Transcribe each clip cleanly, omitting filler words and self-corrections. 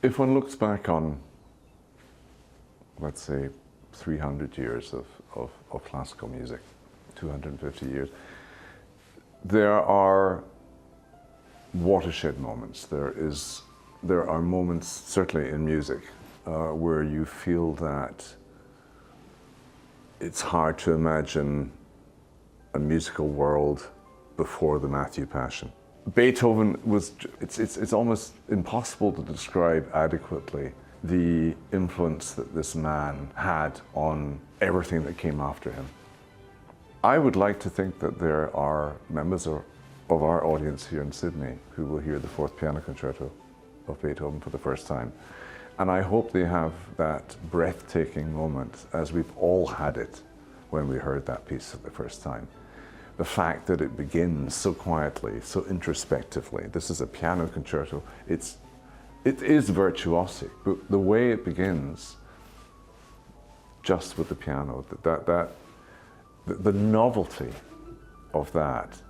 If one looks back on, let's say, 300 years of classical music, 250 years, there are watershed moments. There are moments, certainly in music, where you feel that it's hard to imagine a musical world before the Matthew Passion. Beethoven was, it's almost impossible to describe adequately the influence that this man had on everything that came after him. I would like to think that there are members of our audience here in Sydney who will hear the Fourth Piano Concerto of Beethoven for the first time. And I hope they have that breathtaking moment, as we've all had it when we heard that piece for the first time. The fact that it begins so quietly, so introspectively. This is a piano concerto. It is virtuosic, but the way it begins, just with the piano, the novelty of that.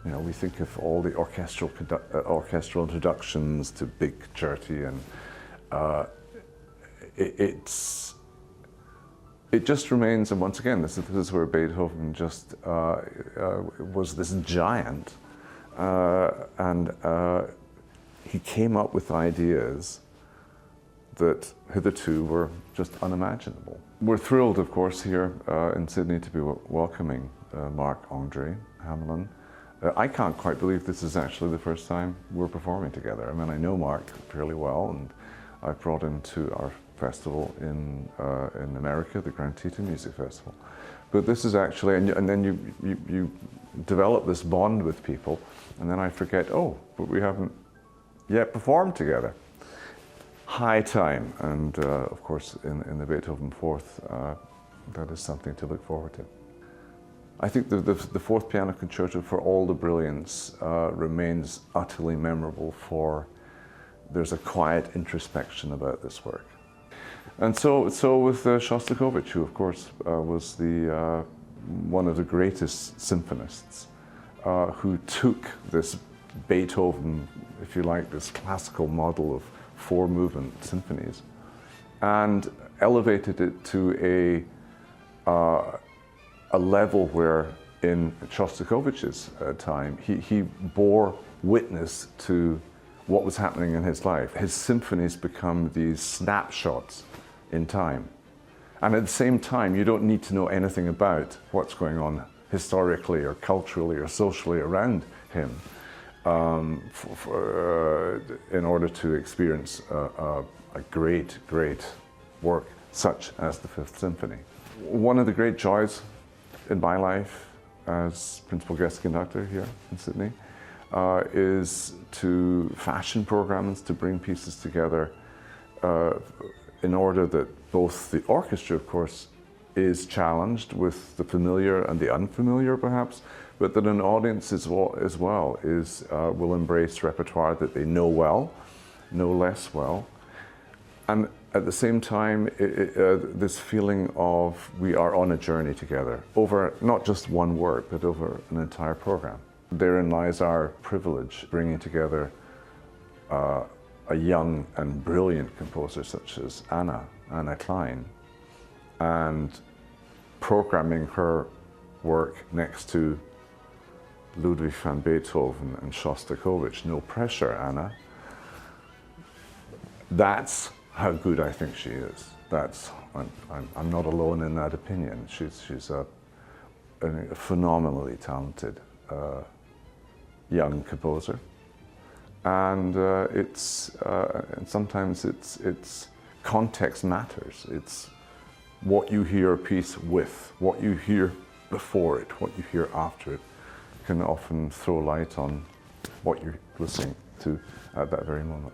You know, we think of all the orchestral introductions to big concerti, and it just remains, and once again, this is where Beethoven just was this giant, and he came up with ideas that hitherto were just unimaginable. We're thrilled, of course, here in Sydney to be welcoming Marc-André Hamelin. I can't quite believe this is actually the first time we're performing together. I mean, I know Marc fairly well, and I've brought him to our festival in America, the Grand Teton Music Festival. But this is actually, and then you develop this bond with people, and then I forget, oh, but we haven't yet performed together. High time, and of course in the Beethoven Fourth, that is something to look forward to. I think the Fourth Piano Concerto, for all the brilliance, remains utterly memorable for, there's a quiet introspection about this work. And so with Shostakovich, who of course was one of the greatest symphonists, who took this Beethoven, if you like, this classical model of four-movement symphonies, and elevated it to a level where, in Shostakovich's time, he bore witness to what was happening in his life. His symphonies become these snapshots in time. And at the same time, you don't need to know anything about what's going on historically or culturally or socially around him in order to experience a great, great work such as the Fifth Symphony. One of the great joys in my life as principal guest conductor here in Sydney is to fashion programs, to bring pieces together in order that both the orchestra, of course, is challenged with the familiar and the unfamiliar, perhaps, but that an audience as well will embrace repertoire that they know well, know less well, and at the same time, this feeling of we are on a journey together over not just one work, but over an entire program. Therein lies our privilege, bringing together a young and brilliant composer such as Anna Clyne, and programming her work next to Ludwig van Beethoven and Shostakovich. No pressure, Anna. That's how good I think she is. I'm not alone in that opinion. She's a phenomenally talented young composer, and sometimes it's context matters. It's what you hear a piece with, what you hear before it, what you hear after it, can often throw light on what you're listening to at that very moment.